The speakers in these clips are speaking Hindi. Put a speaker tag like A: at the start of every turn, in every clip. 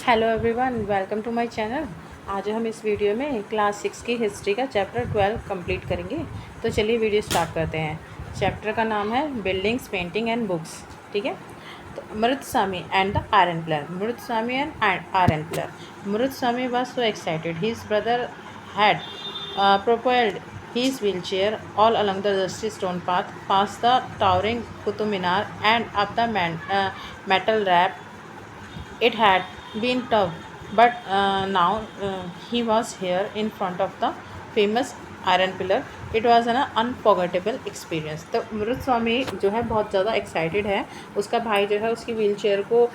A: Hello everyone, welcome to my channel. आज हम इस वीडियो में क्लास 6 की हिस्ट्री का चैप्टर 12 कंप्लीट करेंगे। तो चलिए वीडियो स्टार्ट करते हैं। चैप्टर का नाम है बिल्डिंग्स, पेंटिंग एंड बुक्स। ठीक है। तो Mritswami and the iron pillar. Mritswami and iron pillar. Mritswami was so excited his brother had propelled his wheelchair all along the dusty stone path, past the towering Qutub Minar and up the metal ramp. It had been tough, but now he was here in front of the famous iron pillar. It was an unforgettable experience. तो मृत स्वामी जो है बहुत ज़्यादा एक्साइटेड है. उसका भाई जो है उसकी व्हील चेयर को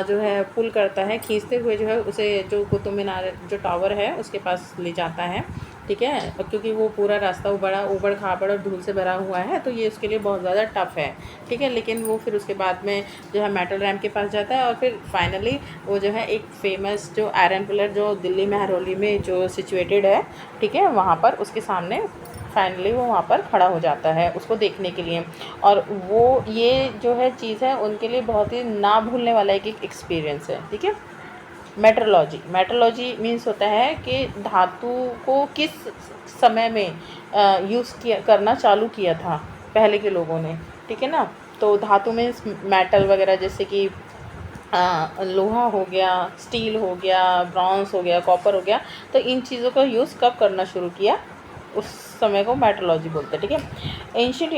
A: जो है पुल करता है, खींचते हुए जो है उसे जो कुतुब मीनार जो टावर है उसके पास ले जाता है. ठीक है. क्योंकि वो पूरा रास्ता ऊबड़ खाबड़ और धूल से भरा हुआ है, तो ये उसके लिए बहुत ज़्यादा टफ है. ठीक है. लेकिन वो फिर उसके बाद में जो है मेटल रैम्प के पास जाता है और फिर फाइनली वो जो है एक फेमस जो आयरन पिलर जो दिल्ली मेहरौली में जो सिचुएटेड है, ठीक है, वहाँ पर उसके सामने फाइनली वो वहाँ पर खड़ा हो जाता है उसको देखने के लिए. और वो ये जो है चीज़ है उनके लिए बहुत ही ना भूलने वाला एक एक्सपीरियंस है. ठीक है. मेट्रोलॉजी मीन्स होता है कि धातु को किस समय में यूज़ करना चालू किया था पहले के लोगों ने. ठीक है ना. तो धातु मीन्स मेटल वगैरह, जैसे कि लोहा हो गया, स्टील हो गया, ब्रॉन्ज हो गया, कॉपर हो गया. तो इन चीज़ों का यूज़ कब करना शुरू किया, उस समय को मेट्रोलॉजी बोलते हैं. ठीक है. Ancient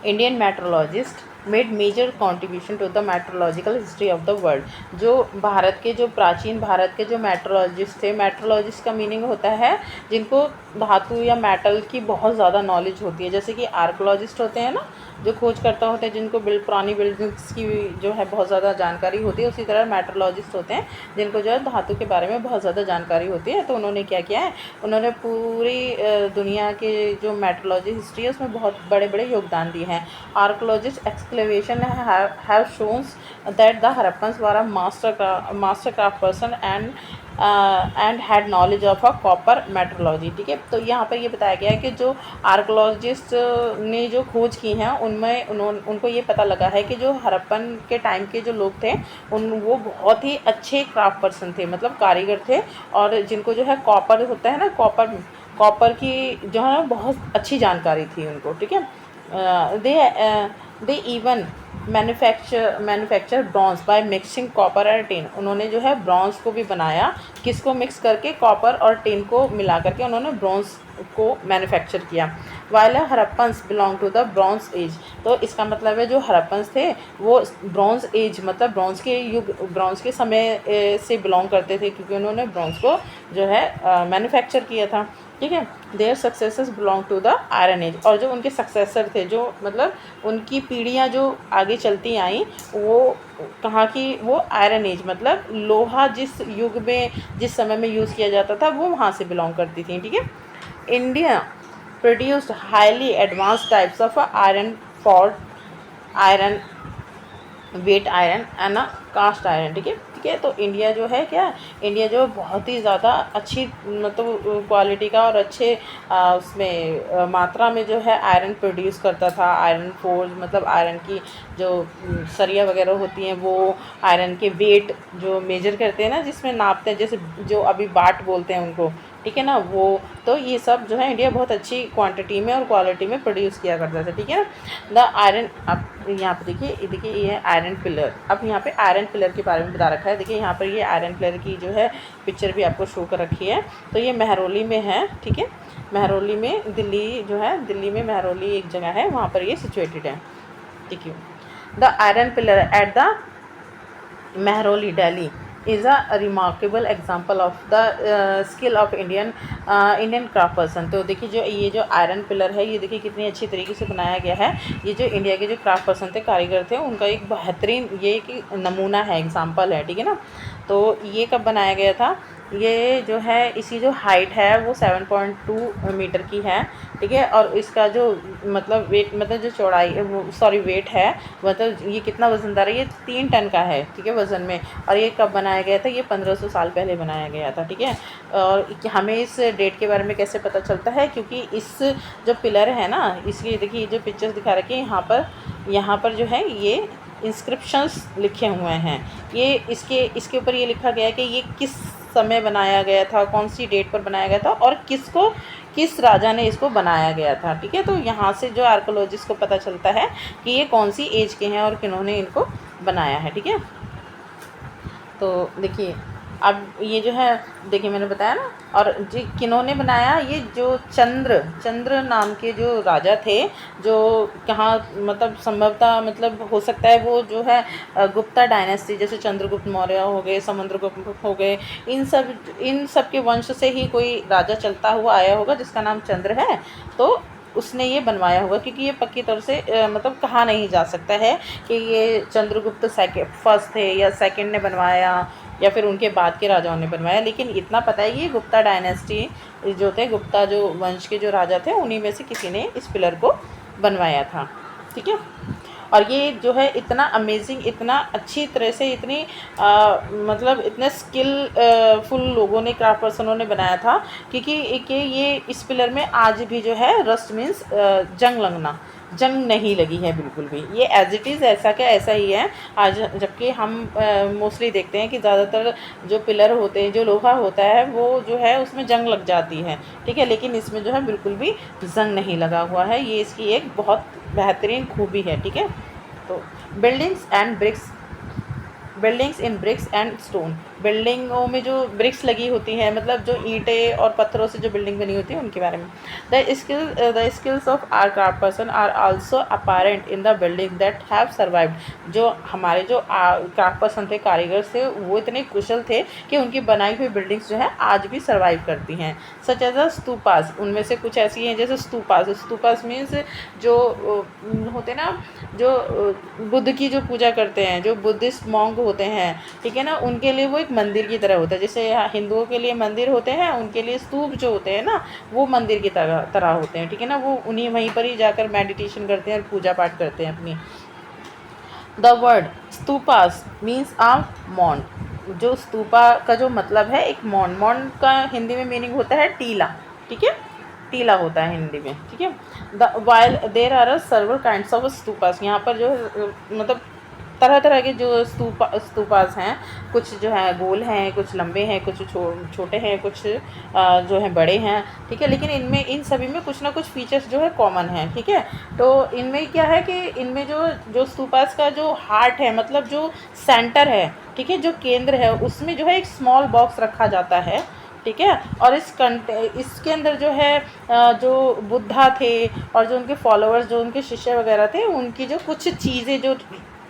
A: Indian metrologist made major contribution to the metrological history of the world. जो प्राचीन भारत के जो मेट्रोलॉजिस्ट थे, मेट्रोलॉजिस्ट का मीनिंग होता है जिनको धातु या मेटल की बहुत ज़्यादा नॉलेज होती है. जैसे कि आर्कोलॉजिस्ट होते हैं ना, जो खोजकर्ता होते हैं, जिनको पुरानी बिल्डिंग्स की जो है बहुत ज़्यादा जानकारी होती है. उसी तरह मेट्रोलॉजिस्ट होते हैं जिनको जो है धातु के बारे में बहुत ज़्यादा जानकारी होती है. तो उन्होंने क्या किया है, उन्होंने पूरी दुनिया के जो मेट्रोलॉजी हिस्ट्री है उसमें बहुत बड़े बड़े योगदान दिए हैं. Archaeologist excavation have shown that the Harappans were a master craft person and had knowledge of a copper metrology. ठीक है. तो यहाँ पर ये बताया गया है कि जो आर्कोलॉजिस्ट ने जो खोज की हैं उनमें उनको ये पता लगा है कि जो हरप्पन के टाइम के जो लोग थे वो बहुत ही अच्छे क्राफ्ट पर्सन थे, मतलब कारीगर थे. और जिनको जो है कॉपर होता है ना, कॉपर की जो है बहुत अच्छी जानकारी थी उनको. ठीक है. They even manufacture bronze by mixing copper और टिन. उन्होंने जो है ब्रॉन्ज को भी बनाया, किसको मिक्स करके, कॉपर और टिन को मिला करके उन्होंने ब्रॉन्ज को मैन्युफैक्चर किया. While Harappans belong to the bronze age. तो इसका मतलब है जो हरप्पन्स थे वो ब्रॉन्ज एज मतलब ब्रॉन्ज के युग, ब्रॉन्ज के समय से बिलोंग करते थे, क्योंकि उन्होंने ब्रॉन्ज को जो है मैन्युफैक्चर किया था. ठीक है. Their successors belong to the iron age. और जो उनके सक्सेसर थे, जो मतलब उनकी पीढ़ियाँ जो आगे चलती आई, वो कहाँ की, वो आयरन एज मतलब लोहा जिस युग में जिस समय में यूज़ किया जाता था वो वहाँ से बिलोंग करती थी. ठीक है. India produced highly advance types of iron for iron, wet iron and cast iron. ठीक है. ठीक है. तो इंडिया जो है क्या, इंडिया जो बहुत ही ज़्यादा अच्छी मतलब क्वालिटी का और अच्छे उसमें मात्रा में जो है आयरन प्रोड्यूस करता था. आयरन फोर्ज मतलब आयरन की जो सरिया वगैरह होती हैं वो आयरन के वेट जो मेजर करते हैं ना, जिसमें नापते हैं, जैसे जो अभी बाट बोलते हैं उनको. ठीक है ना. वो तो ये सब जो है इंडिया बहुत अच्छी क्वांटिटी में और क्वालिटी में प्रोड्यूस किया करता था. ठीक है ना. द आयरन, अब यहाँ पे देखिए ये है आयरन पिलर. अब यहाँ पे आयरन पिलर के बारे में बता रखा है. देखिए यहाँ पर ये आयरन पिलर की जो है पिक्चर भी आपको शो कर रखी है. तो ये मेहरौली में है. ठीक है. मेहरौली में, दिल्ली जो है, दिल्ली में मेहरौली एक जगह है, वहाँ पर ये सिचुएटेड है. ठीक है. The iron pillar at the Mehrauli, Delhi is a remarkable example of the skill of Indian craft person. तो देखिए जो ये जो आयरन पिलर है, ये देखिए कितनी अच्छी तरीके से बनाया गया है. ये जो इंडिया के जो क्राफ्ट पर्सन थे, कारीगर थे, उनका एक बेहतरीन ये एक नमूना है, एग्जाम्पल है. ठीक है ना. तो ये कब बनाया गया था, ये जो है इसकी जो हाइट है वो 7.2 मीटर की है. ठीक है. और इसका जो मतलब वेट मतलब जो चौड़ाई वो वेट है, मतलब ये कितना वज़नदार है, ये 3 टन का है. ठीक है, वज़न में. और ये कब बनाया गया था, ये 1500 साल पहले बनाया गया था. ठीक है. और हमें इस डेट के बारे में कैसे पता चलता है, क्योंकि इस जो पिलर है ना, इसकी देखिए जो पिक्चर्स दिखा रखी है यहाँ पर जो है इंस्क्रिप्शंस लिखे हुए हैं। ये इसके ऊपर ये लिखा गया है कि ये किस समय बनाया गया था, कौन सी डेट पर बनाया गया था और किस राजा ने इसको बनाया गया था। ठीक है, तो यहाँ से जो आर्कोलॉजिस्ट को पता चलता है कि ये कौन सी एज के हैं और किन्होंने इनको बनाया है। ठीक है, तो देखिए अब ये जो है, देखिए मैंने बताया ना, और जी किन्होंने बनाया, ये जो चंद्र नाम के जो राजा थे, जो कहाँ मतलब संभवतः मतलब हो सकता है वो जो है गुप्ता डायनेस्टी, जैसे चंद्रगुप्त मौर्य हो गए, समुद्रगुप्त हो गए, इन सब के वंश से ही कोई राजा चलता हुआ आया होगा जिसका नाम चंद्र है, तो उसने ये बनवाया होगा। क्योंकि ये पक्की तौर से मतलब कहा नहीं जा सकता है कि ये चंद्रगुप्त फर्स्ट थे या सेकंड ने बनवाया या फिर उनके बाद के राजाओं ने बनवाया, लेकिन इतना पता है कि गुप्ता डायनेस्टी जो थे, गुप्ता जो वंश के जो राजा थे, उन्हीं में से किसी ने इस पिलर को बनवाया था। ठीक है, और ये जो है इतना अमेजिंग, इतना अच्छी तरह से, इतनी मतलब इतने फुल लोगों ने, क्राफ्ट पर्सनों ने बनाया था, क्योंकि ये इस पिलर में आज भी जो है रस्ट मीन्स जंग नहीं लगी है बिल्कुल भी। ये एज इट इज़ ऐसा क्या ऐसा ही है आज, जबकि हम मोस्टली देखते हैं कि ज़्यादातर जो पिलर होते हैं, जो लोहा होता है, वो जो है उसमें जंग लग जाती है। ठीक है, लेकिन इसमें जो है बिल्कुल भी जंग नहीं लगा हुआ है। ये इसकी एक बहुत बेहतरीन खूबी है। ठीक है, तो buildings in bricks and stone, बिल्डिंगों में जो ब्रिक्स लगी होती हैं, मतलब जो ईंटें और पत्थरों से जो बिल्डिंग बनी होती है, उनके बारे में। The skills of our craft person are also apparent in the building that have survived. जो हमारे जो क्राफ्ट पर्सन थे, कारीगर थे, वो इतने कुशल थे कि उनकी बनाई हुई बिल्डिंग्स जो है आज भी सर्वाइव करती हैं। सच एज अ स्तूपास, उनमें से कुछ ऐसी हैं जैसे स्तूपास मीन्स जो होते ना, जो बुद्ध की जो पूजा करते हैं, जो बुद्धिस्ट मॉन्क होते हैं, ठीक है ना, उनके लिए वो एक मंदिर की तरह होता है। जैसे हिंदुओं के लिए मंदिर होते हैं, उनके लिए स्तूप जो होते हैं ना, वो मंदिर की तरह होते हैं। ठीक है ना, वो वहीं पर ही जाकर मेडिटेशन करते हैं और पूजा पाठ करते हैं अपनी। द वर्ड स्तूपास मीन्स आ मॉन्ड। जो स्तूपा का जो मतलब है एक मॉन्ड का हिंदी में मीनिंग होता है टीला। ठीक है, टीला होता है हिंदी में। ठीक है, the while there are several kinds of stupas, यहाँ पर जो मतलब तरह तरह के जो स्तूपास हैं, कुछ जो है गोल हैं, कुछ लंबे हैं, कुछ छोटे हैं, कुछ जो है बड़े हैं। ठीक है, लेकिन इन सभी में कुछ ना कुछ फीचर्स जो है कॉमन है। ठीक है, तो इनमें क्या है कि इनमें जो स्तूपास का जो हार्ट है, मतलब जो सेंटर है, ठीक है, जो केंद्र है, उसमें जो है एक स्मॉल बॉक्स रखा जाता है। ठीक है, और इसके अंदर जो है जो बुद्धा थे और जो उनके फॉलोअर्स, जो उनके शिष्य वगैरह थे, उनकी जो कुछ चीज़ें जो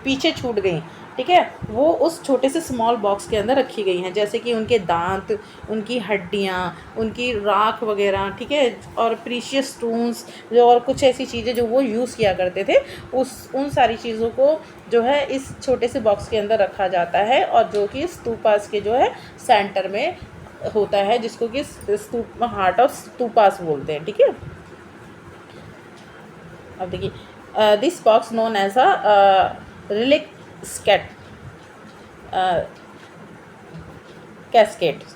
A: पीछे छूट गई, ठीक है, वो उस छोटे से स्मॉल बॉक्स के अंदर रखी गई हैं। जैसे कि उनके दांत, उनकी हड्डियाँ, उनकी राख वगैरह, ठीक है, और प्रीशियस स्टोन्स जो, और कुछ ऐसी चीज़ें जो वो यूज़ किया करते थे, उन सारी चीज़ों को जो है इस छोटे से बॉक्स के अंदर रखा जाता है, और जो कि स्तूपास के जो है सेंटर में होता है, जिसको कि हार्ट ऑफ स्तूपास बोलते हैं। ठीक है, अब देखिए this box known as a relic cascade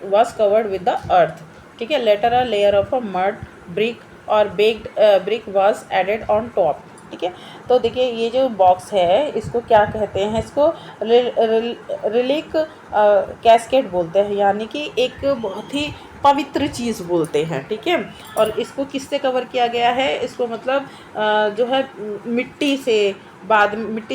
A: was covered with the earth. ठीक है, later a layer of a mud brick or baked brick was added on top. ठीक है, तो देखिए ये जो बॉक्स है इसको क्या कहते हैं, इसको रिलिक कैस्केड बोलते हैं, यानी कि एक बहुत ही पवित्र चीज़ बोलते हैं। ठीक है, और इसको किससे कवर किया गया है, इसको मतलब जो है मिट्टी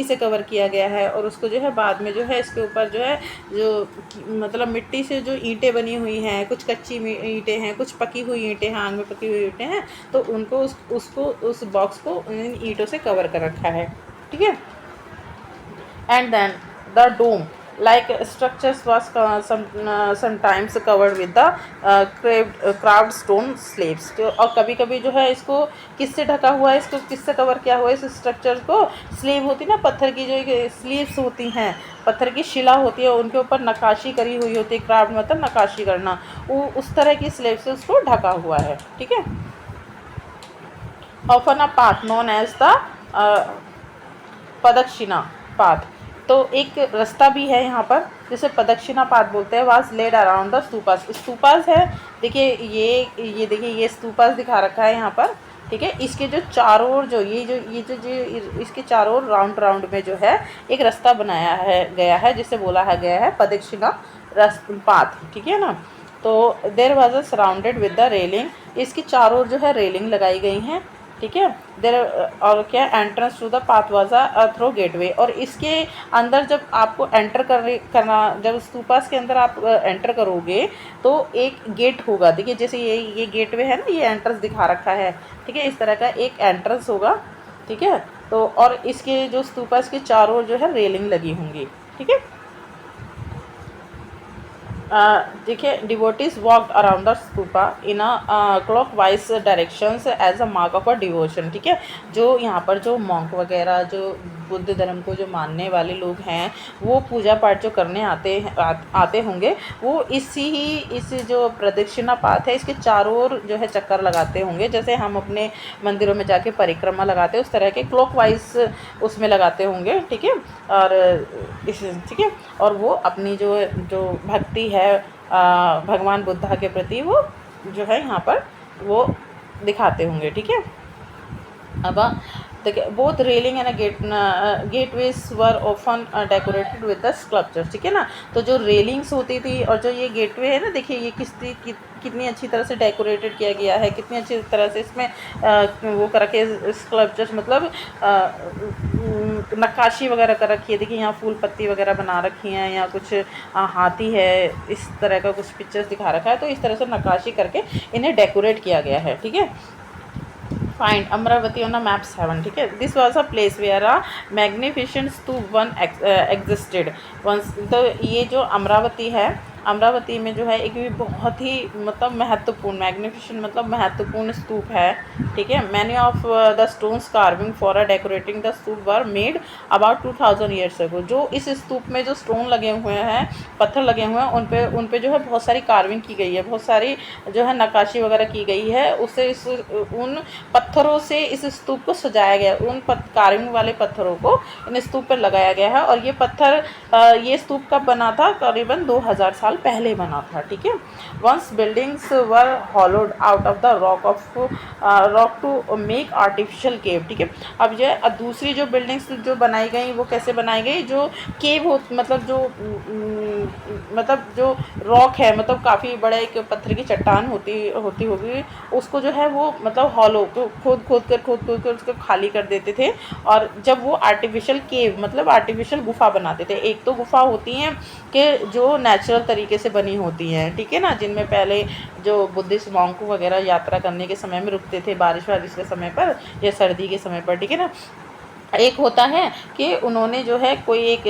A: से कवर किया गया है, और उसको जो है बाद में जो है इसके ऊपर जो है जो मतलब मिट्टी से जो ईंटें बनी हुई हैं, कुछ कच्ची ईंटें हैं, कुछ पकी हुई ईंटें हैं, आग में पकी हुई ईंटें हैं, तो उनको उस बॉक्स को इन ईंटों से कवर कर रखा है। ठीक है, and then the dome like structures was sometimes covered with the carved stone slabs। तो और कभी कभी जो है इसको किससे ढका हुआ है, इसको किससे कवर किया हुआ है, इस स्ट्रक्चर को स्लेब होती है ना, पत्थर की जो स्लीव्स होती हैं, पत्थर की शिला होती है, उनके ऊपर नक्काशी करी हुई होती है। क्राफ्ट मतलब नक्काशी करना, वो उस तरह की स्लेब से उसको ढका हुआ है। ठीक है, often a path known as the pradakshina path, तो एक रास्ता भी है यहाँ पर जिसे प्रदक्षिणा पाथ बोलते हैं, was laid around the stupas. Stupas है, देखिए ये देखिए ये स्तूपास दिखा रखा है यहाँ पर, ठीक है। इसके जो चारों ओर जो इसके चारों ओर राउंड राउंड में जो है एक रास्ता बनाया है गया है, जिसे बोला है गया है प्रदक्षिणा पाथ, ठीक है ना। तो there was a surrounded with the railing, इसके चारों ओर जो है रेलिंग लगाई गई हैं, ठीक है। देर और क्या entrance to the path was a through gateway, और इसके अंदर जब आपको एंटर करना, जब स्तूपास के अंदर आप एंटर करोगे तो एक गेट होगा, देखिए जैसे ये गेटवे है ना, ये एंट्रेंस दिखा रखा है, ठीक है। इस तरह का एक एंट्रेंस होगा, ठीक है। तो और इसके जो स्तूपास के चारों ओर जो है रेलिंग लगी होंगी, ठीक है। देखिए devotees walked around the stupa in a clockwise directions as a mark of a devotion, ठीक है। जो यहाँ पर जो मॉन्क वगैरह जो बुद्ध धर्म को जो मानने वाले लोग हैं, वो पूजा पाठ जो करने आते होंगे, वो इस जो प्रदक्षिणा पाथ है इसके चारों ओर जो है चक्कर लगाते होंगे, जैसे हम अपने मंदिरों में जाके परिक्रमा लगाते हैं उस तरह के क्लॉकवाइज उसमें लगाते होंगे, ठीक है। और ठीक है, और वो अपनी जो जो भक्ति है भगवान बुद्धा के प्रति, वो जो है यहाँ पर वो दिखाते होंगे, ठीक है। अब both railing and gateways were often decorated with the sculptures, ठीक है ना। तो जो रेलिंग्स होती थी और जो ये गेटवे है ना, देखिए ये कितनी अच्छी तरह से डेकोरेटेड किया गया है, कितनी अच्छी तरह से इसमें वो कर रखे स्कल्पचर्स, मतलब नक्काशी वगैरह कर रखी है। देखिए यहाँ फूल पत्ती वगैरह बना रखी हैं, या कुछ हाथी है, इस तरह का कुछ पिक्चर्स दिखा रखा है। तो इस तरह से नक्काशी करके इन्हें डेकोरेट किया गया है, ठीक है। Find Amaravati on a map 7, ठीक है। This was a place where a magnificent stupa one existed once. तो ये जो अमरावती है, अमरावती में जो है एक भी बहुत ही मतलब महत्वपूर्ण, मैग्निफिसेंट मतलब महत्वपूर्ण स्तूप है, ठीक है। Many of the stones carving for a decorating the stupa were made about 2000 years ago. जो इस स्तूप में जो स्टोन लगे हुए हैं, पत्थर लगे हुए हैं, उन पे जो है बहुत सारी कार्विंग की गई है, बहुत सारी जो है नक्काशी वगैरह की गई है। उससे उन पत्थरों से इस स्तूप को सजाया गया, उन कार्विंग वाले पत्थरों को इन स्तूप पर लगाया गया है। और ये पत्थर ये स्तूप कब बना था? करीबन 2000 साल पहले बना था, ठीक है। Once buildings were hollowed out of the rock to make artificial cave, ठीक है। अब जो दूसरी जो बिल्डिंग्स जो बनाई गई, वो कैसे बनाई गई? जो केव हो, मतलब जो रॉक है, मतलब काफ़ी बड़ा एक पत्थर की चट्टान होती होगी, उसको जो है वो मतलब हॉलो खोद कर उसको खाली कर देते थे। और जब वो आर्टिफिशियल केव मतलब आर्टिफिशियल गुफा बनाते थे। एक तो गुफा होती हैं कि जो नेचुरल तरीके से बनी होती हैं, ठीक है ना, जिनमें पहले जो बुद्धिस्ट मॉन्क वगैरह यात्रा करने के समय में रुकते थे, बारिश के समय पर या सर्दी के समय पर, ठीक है ना। एक होता है कि उन्होंने जो है कोई एक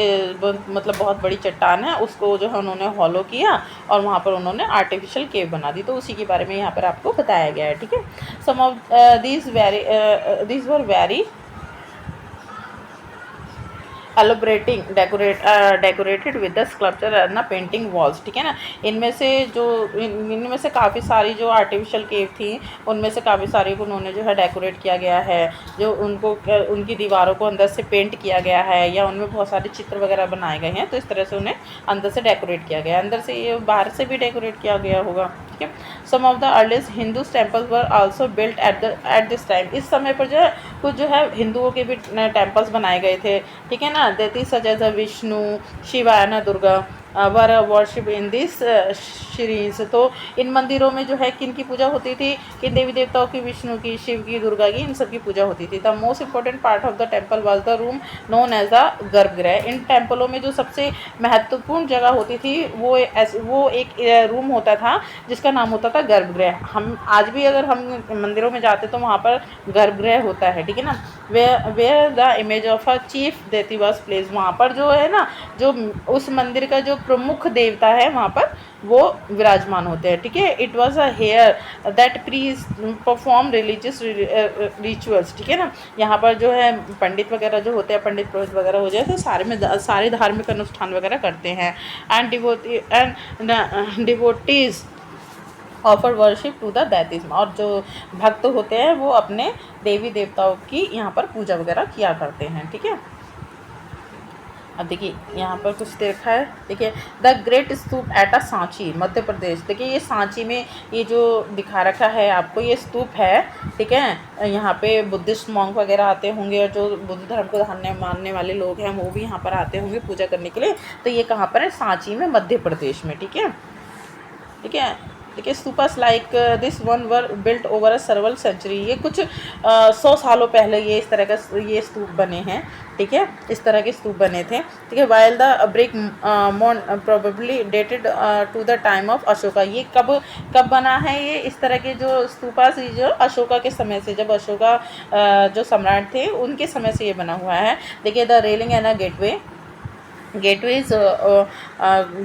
A: मतलब बहुत बड़ी चट्टान है, उसको जो है उन्होंने हॉलो किया और वहाँ पर उन्होंने आर्टिफिशियल केव बना दी। तो उसी के बारे में यहाँ पर आपको बताया गया है, ठीक है। Some of these were very elaborating decorated with the sculpture and painting walls, ठीक है ना। इनमें से काफ़ी सारी जो आर्टिफिशियल केव थी, उनमें से काफ़ी सारी को उन्होंने जो है डेकोरेट किया गया है, जो उनकी दीवारों को अंदर से पेंट किया गया है, या उनमें बहुत सारे चित्र वगैरह बनाए गए हैं। तो इस तरह से उन्हें अंदर से डेकोरेट किया गया है, अंदर से ये बाहर से भी डेकोरेट किया गया होगा, ठीक है। Some of the earliest Hindu temples were also built at this time. इस समय पर जो है कुछ जो है हिंदुओं के भी टेम्पल्स बनाए गए थे, ठीक है ना। Deities such as Vishnu, Shiva and Durga were worship in this shrines. तो इन मंदिरों में जो है किन की पूजा होती थी? किन देवी देवताओं की? विष्णु की, शिव की, दुर्गा की, इन सब की पूजा होती थी। The most important part of the temple was the room known as the garbhagriha. इन टेम्पलों में जो सबसे महत्वपूर्ण जगह होती थी वो एक रूम होता था जिसका नाम होता था गर्भगृह। हम आज भी अगर हम मंदिरों में जाते तो वहाँ पर गर्भगृह होता है, ठीक है ना। Where the image of a chief deity was place. वहाँ पर जो है ना, जो उस मंदिर का जो प्रमुख देवता है वहाँ पर वो विराजमान होते हैं, ठीक है। It was a here that priest perform religious rituals, ठीक है ना। यहाँ पर जो है पंडित वगैरह जो होते हैं, पंडित पुरोहित वगैरह हो जाए तो सारे धार्मिक अनुष्ठान वगैरह करते हैं। And devotees offer worship to the deities. और जो भक्त होते हैं वो अपने देवी देवताओं की यहाँ पर पूजा वगैरह किया करते हैं, ठीक है। अब देखिए यहाँ पर कुछ देखा है, देखिए the great stupa at a Sanchi Madhya Pradesh. देखिए ये सांची में ये जो दिखा रखा है आपको, ये स्तूप है, ठीक है। यहाँ पे बुद्धिस्ट मॉन्क वगैरह आते होंगे, और जो बुद्ध धर्म को मानने वाले लोग हैं वो भी यहाँ पर आते होंगे पूजा करने के लिए। तो ये कहाँ पर है? सांची में, मध्य प्रदेश में, ठीक है। ठीक है, देखिए stupas like this one were built over a several century. ये कुछ 100 सालों पहले ये इस तरह का ये स्तूप बने हैं, ठीक है, इस तरह के स्तूप बने थे, ठीक है। While the brick mound probably dated to the time of Ashoka. ये कब बना है? ये इस तरह के जो स्तूपास जो अशोका के समय से, जब अशोका जो सम्राट थे उनके समय से ये बना हुआ है। देखिए the railing and a gateways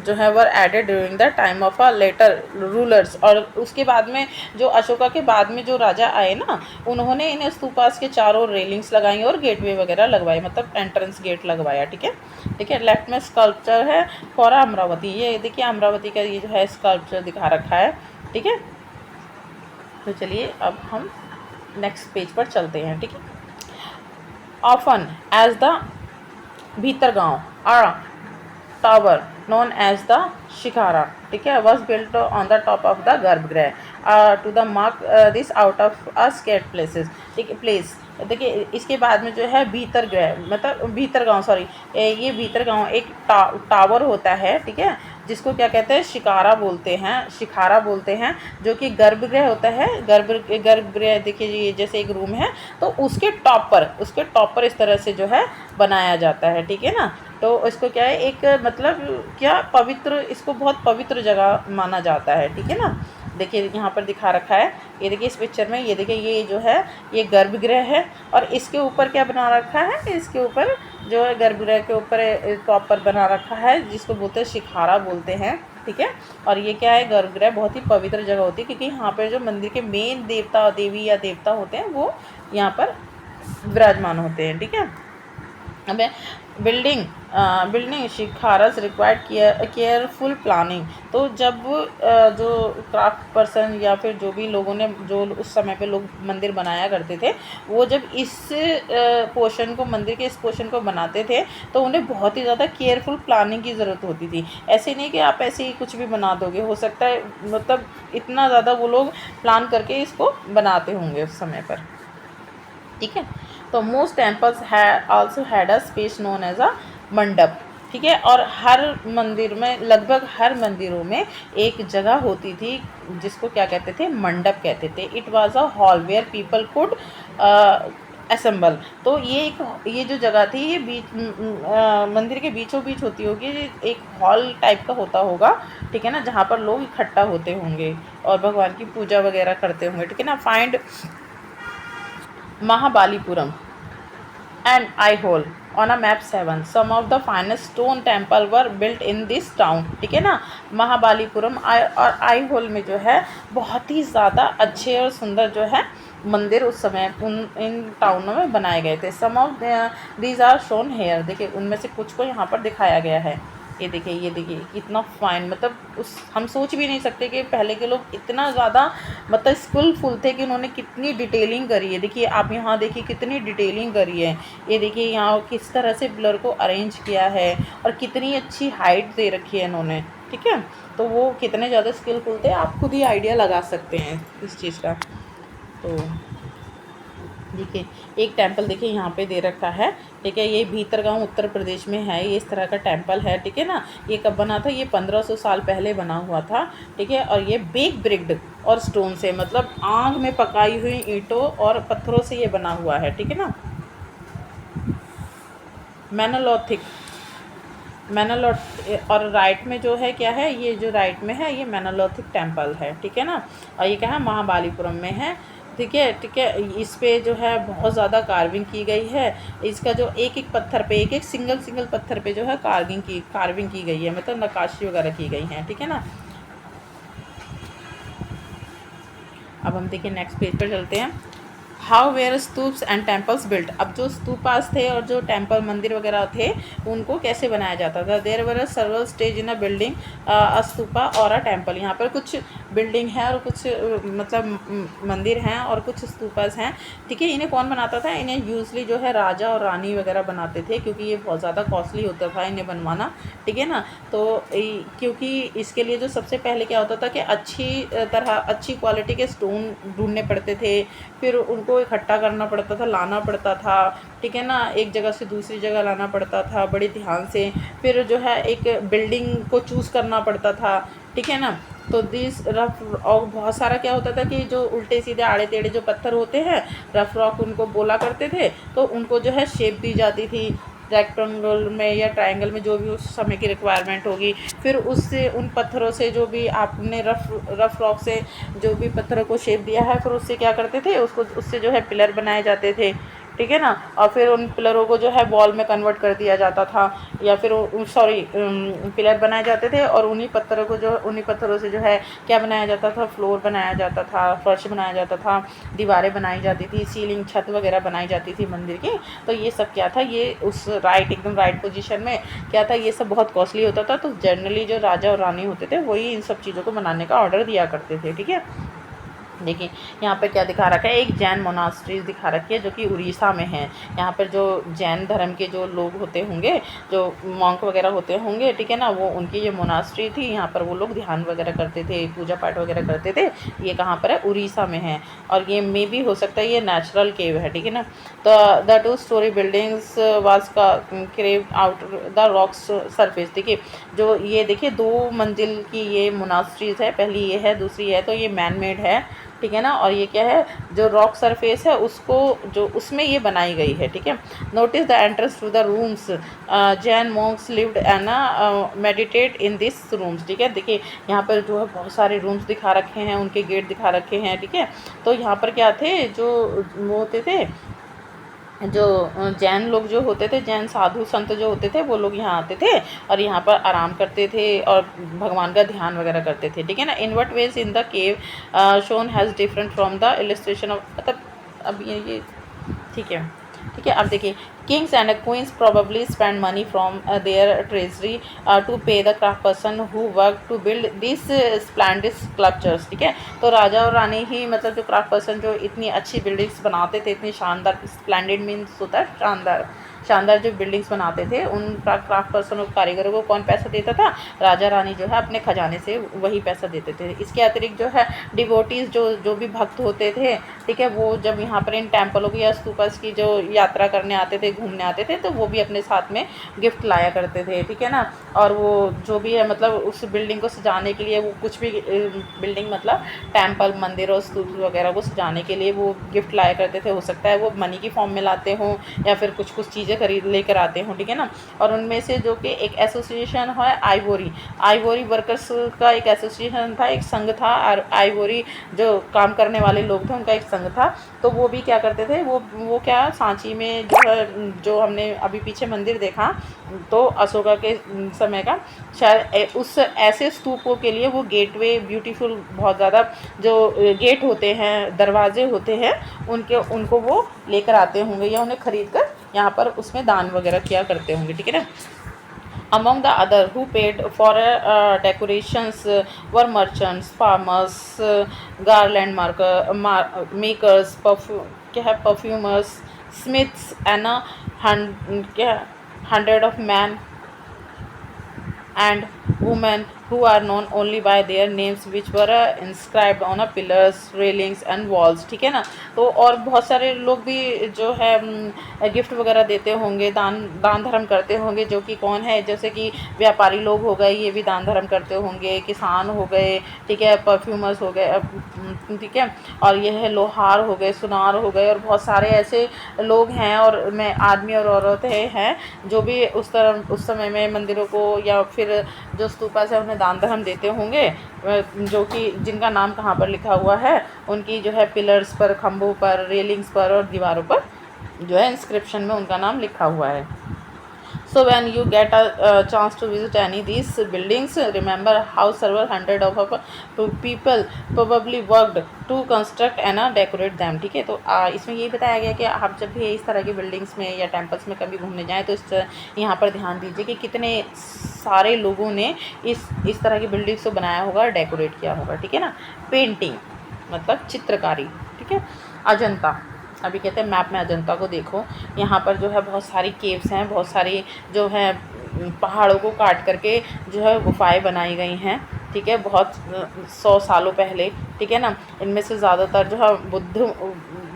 A: जो है were added during the time of a later rulers. और उसके बाद में जो अशोका के बाद में जो राजा आए ना, उन्होंने इन स्तूपास के चारों रेलिंग्स लगाई और गेटवे वगैरह लगवाए, मतलब एंट्रेंस गेट लगवाया, ठीक है। ठीक है, लेफ्ट में स्कल्पचर है फॉर अमरावती। ये देखिए अमरावती का ये जो है स्कल्पचर दिखा रखा है, ठीक है। तो चलिए अब हम नेक्स्ट पेज पर चलते हैं, ठीक है। Often as the Bhitargaon tower known as the shikhara, ठीक है, was built on the top of the गर्भगृह to the mark this out of a scared places, ठीक है, प्लेस। देखिए इसके बाद में जो है भीतरगृह, मतलब भीतरगांव, सॉरी, ये भीतरगांव एक टावर होता है, ठीक है, जिसको क्या कहते हैं? शिखारा बोलते हैं, जो कि गर्भगृह होता है। गर्भगृह देखिए ये जैसे एक रूम है, तो उसके टॉप पर इस तरह से जो है बनाया जाता है, ठीक है ना। तो इसको क्या है, एक मतलब क्या पवित्र, इसको बहुत पवित्र जगह माना जाता है, ठीक है ना। देखिए यहाँ पर दिखा रखा है, ये देखिए इस पिक्चर में, ये देखिए ये जो है ये गर्भगृह है, और इसके ऊपर क्या बना रखा है? इसके ऊपर जो है गर्भगृह के ऊपर टॉप पर बना रखा है, जिसको बोलते हैं शिखारा बोलते हैं, ठीक है। और ये क्या है? गर्भगृह बहुत ही पवित्र जगह होती है, क्योंकि यहाँ पर जो मंदिर के मेन देवी या देवता होते हैं वो यहाँ पर विराजमान होते हैं, ठीक है। अब बिल्डिंग शिखारस रिक्वायर्ड केयरफुल प्लानिंग। तो जब जो क्राफ्ट पर्सन या फिर जो भी लोगों ने, जो उस समय पे लोग मंदिर बनाया करते थे, वो जब इस पोर्शन को, मंदिर के इस पोर्शन को बनाते थे, तो उन्हें बहुत ही ज़्यादा केयरफुल प्लानिंग की ज़रूरत होती थी। ऐसे नहीं कि आप ऐसे ही कुछ भी बना दोगे, हो सकता है मतलब इतना ज़्यादा वो लोग प्लान करके इसको बनाते होंगे उस समय पर, ठीक है। तो most temples also had a space known as a mandapa, ठीक है। और हर मंदिर में, लगभग हर मंदिरों में एक जगह होती थी जिसको क्या कहते थे? मंडप कहते थे। It was a hall where people could assemble. तो ये जो जगह थी, ये मंदिर के बीचों बीच होती होगी, एक हॉल टाइप का होता होगा, ठीक है ना, जहाँ पर लोग इकट्ठा होते होंगे और भगवान की पूजा वगैरह करते होंगे, ठीक है ना। Find Mahabalipuram and Aihole on a map 7. Some of the finest stone temple were built in this town, ठीक है ना। महाबलीपुरम और आईहोल में जो है बहुत ही ज़्यादा अच्छे और सुंदर जो है मंदिर उस समय इन टाउनों में बनाए गए थे। Some of these are shown here. देखिए उनमें से कुछ को यहाँ पर दिखाया गया है। ये देखिए कितना फाइन, मतलब हम सोच भी नहीं सकते कि पहले के लोग इतना ज़्यादा मतलब स्किलफुल थे कि उन्होंने कितनी डिटेलिंग करी है। देखिए आप यहाँ देखिए कितनी डिटेलिंग करी है। ये देखिए यहाँ किस तरह से ब्लर को अरेंज किया है और कितनी अच्छी हाइट दे रखी है इन्होंने, ठीक है। तो वो कितने ज़्यादा स्किलफुल थे, आप खुद ही आइडिया लगा सकते हैं इस चीज़ का। तो देखिए एक टेम्पल देखिए यहाँ पे दे रखा है, ठीक है। ये भीतरगांव उत्तर प्रदेश में है, ये इस तरह का टेम्पल है, ठीक है ना। ये कब बना था? ये 1500 साल पहले बना हुआ था, ठीक है। और ये बेक ब्रिक्ड और स्टोन से, मतलब आग में पकाई हुई ईंटों और पत्थरों से ये बना हुआ है, ठीक है ना। मैनोलिथिक और राइट में जो है क्या है, ये जो राइट में है ये मैनोलिथिक टेम्पल है, ठीक है ना। और ये क्या है? महाबलीपुरम में है, ठीक है। इस पे जो है बहुत ज़्यादा कार्विंग की गई है। इसका जो एक एक पत्थर पे, एक एक सिंगल पत्थर पे जो है कार्विंग की गई है, मतलब नक्काशी वगैरह की गई है, ठीक है ना। अब हम देखिए नेक्स्ट पेज पर चलते हैं। How were stupas and temples built. अब जो स्तूपास थे और जो टेम्पल मंदिर वगैरह थे उनको कैसे बनाया जाता था। There were a several stage in a building a stupa और अ टेम्पल। यहाँ पर कुछ बिल्डिंग है और कुछ मतलब मंदिर हैं और कुछ स्तूपास हैं, ठीक है। इन्हें कौन बनाता था, इन्हें यूजली जो है राजा और रानी वगैरह बनाते थे, क्योंकि ये बहुत ज़्यादा कॉस्टली होता था इन्हें बनवाना, ठीक है ना। तो क्योंकि इसके लिए जो सबसे पहले क्या होता था कि अच्छी क्वालिटी के स्टोन ढूंढने पड़ते थे, फिर उनको इकट्ठा करना पड़ता था, लाना पड़ता था, ठीक है ना, एक जगह से दूसरी जगह लाना पड़ता था बड़े ध्यान से। फिर जो है एक बिल्डिंग को चूज़ करना पड़ता था, ठीक है ना। तो दिस रफ और बहुत सारा क्या होता था कि जो उल्टे सीधे आड़े टेढ़े जो पत्थर होते हैं रफ रॉक उनको बोला करते थे, तो उनको जो है शेप दी जाती थी रेक्टेंगल में या ट्रायंगल में, जो भी उस समय की रिक्वायरमेंट होगी। फिर उससे उन पत्थरों से जो भी आपने रफ रॉक से जो भी पत्थरों को शेप दिया है, फिर उससे क्या करते थे, उसको उससे जो है पिलर बनाए जाते थे, ठीक है ना। और फिर उन पिलरों को जो है वॉल में कन्वर्ट कर दिया जाता था, या फिर सॉरी पिलर बनाए जाते थे और उन्हीं पत्थरों से जो है क्या बनाया जाता था, फ्लोर बनाया जाता था, फर्श बनाया जाता था, दीवारें बनाई जाती थी, सीलिंग छत वगैरह बनाई जाती थी मंदिर की। तो ये सब क्या था, ये उस एकदम राइट पोजीशन में क्या था, ये सब बहुत कॉस्टली होता था। तो जनरली जो राजा और रानी होते थे वही इन सब चीज़ों को बनाने का ऑर्डर दिया करते थे, ठीक है। देखिए यहाँ पर क्या दिखा रखा है, एक जैन मोनास्ट्रीज दिखा रखी है जो कि उड़ीसा में है। यहाँ पर जो जैन धर्म के जो लोग होते होंगे, जो मॉन्क वगैरह होते होंगे, ठीक है ना, वो उनकी ये मोनास्ट्री थी। यहाँ पर वो लोग ध्यान वगैरह करते थे, पूजा पाठ वगैरह करते थे। ये कहाँ पर है, उड़ीसा में है। और ये मे भी हो सकता है ये नेचुरल केव है, ठीक है ना। तो द 2 स्टोरी बिल्डिंग्स वाज का crave out the rocks surface. देखिए जो ये देखिए 2 मंजिल की ये मोनास्ट्रीज है, पहली ये है, दूसरी है, तो ये मैन मेड है, ठीक है ना। और ये क्या है, जो रॉक सरफेस है उसको जो उसमें ये बनाई गई है, ठीक है। Notice the entrance to the rooms, Jain monks lived and meditate in this rooms, ठीक है। देखिए यहाँ पर जो है बहुत सारे रूम्स दिखा रखे हैं, उनके गेट दिखा रखे हैं, ठीक है। तो यहाँ पर क्या थे, जो वो होते थे, जो जैन लोग जो होते थे, जैन साधु संत जो होते थे, वो लोग यहाँ आते थे और यहाँ पर आराम करते थे और भगवान का ध्यान वगैरह करते थे, ठीक है ना। In what ways in the cave shown has different from the illustration of, मतलब अब ये ठीक है, ठीक है। अब देखिए kings and queens probably spend money from their treasury to pay the craft person who work to build this splendid sculptures, ठीक है। तो राजा और रानी ही, मतलब जो क्राफ्ट पर्सन जो इतनी अच्छी बिल्डिंग्स बनाते थे, इतनी शानदार, स्प्लेंडिड मीन्स होता है शानदार, शानदार जो बिल्डिंग्स बनाते थे, उन क्राफ्ट पर्सन और कारीगरों को कौन पैसा देता था, राजा रानी जो है अपने खजाने से वही पैसा देते थे। इसके अतिरिक्त जो है डिवोटीज़ जो भी भक्त होते थे, ठीक है, वो जब यहाँ पर इन टेम्पलों की या स्तूपस की जो यात्रा करने आते थे, घूमने आते थे, तो वो भी अपने साथ में गिफ्ट लाया करते थे, ठीक है ना। और वो जो भी है, मतलब उस बिल्डिंग को सजाने के लिए वो कुछ भी बिल्डिंग मतलब टेम्पल मंदिर और स्तूप वगैरह को सजाने के लिए वो गिफ्ट लाया करते थे। हो सकता है वो मनी की फॉर्म में लाते हों या फिर कुछ चीज़ें खरीद लेकर आते हों, ठीक है ना। और उनमें से जो कि एक एसोसिएशन है आइवोरी वर्कर्स का एक एसोसिएशन था, एक संघ था, और आइवोरी जो काम करने वाले लोग थे उनका एक संघ था। तो वो भी क्या करते थे, वो क्या सांची में जो है, जो हमने अभी पीछे मंदिर देखा, तो अशोका के समय का, शायद उस ऐसे स्तूपों के लिए वो गेटवे ब्यूटीफुल, बहुत ज़्यादा जो गेट होते हैं, दरवाजे होते हैं, उनको वो लेकर आते होंगे या उन्हें खरीद कर यहाँ पर उसमें दान वगैरह किया करते होंगे, ठीक है ना। Among the other who paid for decorations were merchants, farmers, garland makers, क्या है, perfumers, smiths, and क्या 100 of men and women who are known only by their names which were inscribed on a pillars, railings and walls, ठीक है ना। तो और बहुत सारे लोग भी जो है गिफ्ट वगैरह देते होंगे, दान धर्म करते होंगे, जो कि कौन है, जैसे कि व्यापारी लोग हो गए, ये भी दान धर्म करते होंगे, किसान हो गए, ठीक है, परफ्यूमर्स हो गए, ठीक है, और यह है लोहार हो गए, सुनार हो गए, और बहुत सारे ऐसे लोग हैं, और मैं आदमी और औरतें हैं जो भी उस समय में मंदिरों को या फिर जो स्तूपा से उन्हें दान धर्म देते होंगे, जो कि जिनका नाम कहाँ पर लिखा हुआ है, उनकी जो है पिलर्स पर, खंभों पर, रेलिंग्स पर और दीवारों पर जो है इंस्क्रिप्शन में उनका नाम लिखा हुआ है। So when you get a chance to visit any these buildings, remember how several hundred of people probably worked to construct and decorate them. ठीक है, तो इसमें ये बताया गया कि आप जब भी इस तरह की बिल्डिंग्स में या टेम्पल्स में कभी घूमने जाएं तो यहाँ पर ध्यान दीजिए कि कितने सारे लोगों ने इस तरह की बिल्डिंग्स को बनाया होगा, डेकोरेट किया होगा। ठीक है ना। पेंटिंग मतलब चित्रकारी। ठीक है। अजंता, अभी कहते हैं मैप में अजंता को देखो, यहाँ पर जो है बहुत सारी केव्स हैं, बहुत सारी जो है पहाड़ों को काट करके जो है गुफाएं बनाई गई हैं। ठीक है, बहुत 100 सालों पहले। ठीक है ना। इनमें से ज़्यादातर जो है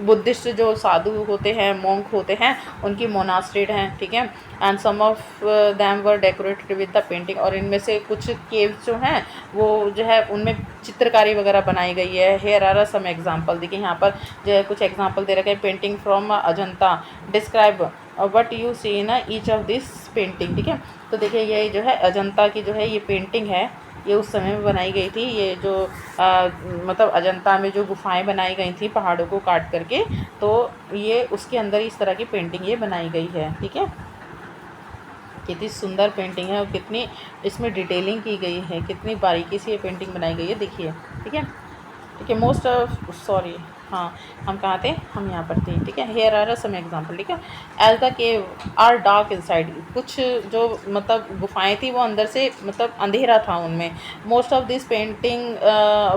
A: बुद्धिस्ट जो साधु होते हैं, मोंक होते हैं, उनकी मोनास्ट्री हैं। ठीक है। And some of them were decorated with the painting, और इनमें से कुछ केव्स जो हैं वो जो है उनमें चित्रकारी वगैरह बनाई गई है। हेयर आर सम एग्जांपल, देखिए यहाँ पर जो है कुछ एग्जांपल दे रखे हैं। Painting from Ajanta describe what you see in each of this painting. ठीक है, तो देखिए ये जो है अजंता की जो है ये पेंटिंग है, ये उस समय में बनाई गई थी। ये जो मतलब अजंता में जो गुफाएं बनाई गई थी पहाड़ों को काट करके, तो ये उसके अंदर इस तरह की पेंटिंग ये बनाई गई है। ठीक है, कितनी सुंदर पेंटिंग है और कितनी इसमें डिटेलिंग की गई है, कितनी बारीकी से ये पेंटिंग बनाई गई है, देखिए। ठीक है। ठीक है, मोस्ट ऑफ सॉरी, हाँ हम कहाँ थे, हम यहाँ पर थे। ठीक है, हेयर आर सम एग्जांपल। ठीक है, as the cave are dark inside, कुछ जो मतलब गुफाएं थी वो अंदर से मतलब अंधेरा था उनमें। Most of this painting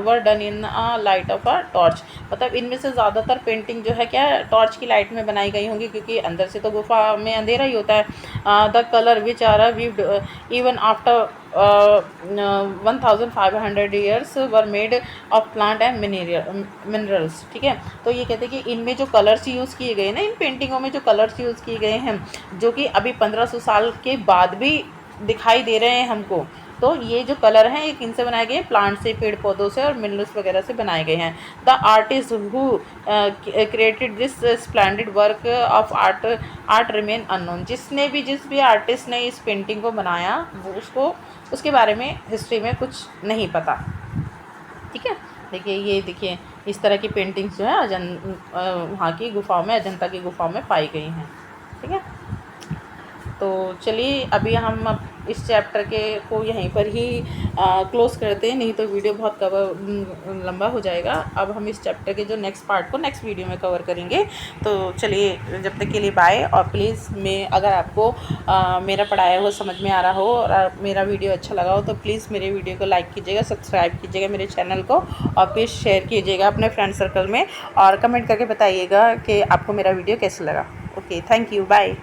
A: were done in light of a torch, मतलब इनमें से ज़्यादातर पेंटिंग जो है क्या टॉर्च की लाइट में बनाई गई होंगी, क्योंकि अंदर से तो गुफा में अंधेरा ही होता है। The colour which are vivid even after 1500 years were made of plant and minerals. ठीक है, तो ये कहते हैं कि इनमें जो कलर्स यूज़ किए गए ना, इन पेंटिंगों में जो कलर्स यूज़ किए गए हैं, जो कि अभी 1500 साल के बाद भी दिखाई दे रहे हैं हमको, तो ये जो कलर हैं ये किन से बनाए गए हैं, प्लांट से, पेड़ पौधों से और मिनरल्स वगैरह से बनाए गए हैं। The artist who created this splendid work of art remain unknown, जिस भी आर्टिस्ट ने इस पेंटिंग को बनाया वो उसके बारे में हिस्ट्री में कुछ नहीं पता। ठीक है, देखिए ये देखिए इस तरह की पेंटिंग्स जो है वहाँ की गुफाओं में, अजंता की गुफाओं में पाई गई हैं। ठीक है, तो चलिए अभी हम इस चैप्टर को यहीं पर ही क्लोज़ करते हैं, नहीं तो वीडियो बहुत लंबा हो जाएगा। अब हम इस चैप्टर के जो नेक्स्ट पार्ट को नेक्स्ट वीडियो में कवर करेंगे। तो चलिए जब तक के लिए बाय। और प्लीज़ अगर आपको मेरा पढ़ाया हुआ समझ में आ रहा हो और मेरा वीडियो अच्छा लगा हो तो प्लीज़ मेरे वीडियो को लाइक कीजिएगा, सब्सक्राइब कीजिएगा मेरे चैनल को, और प्लीज़ शेयर कीजिएगा अपने फ्रेंड सर्कल में, और कमेंट करके बताइएगा कि आपको मेरा वीडियो कैसा लगा। Okay, thank you, bye.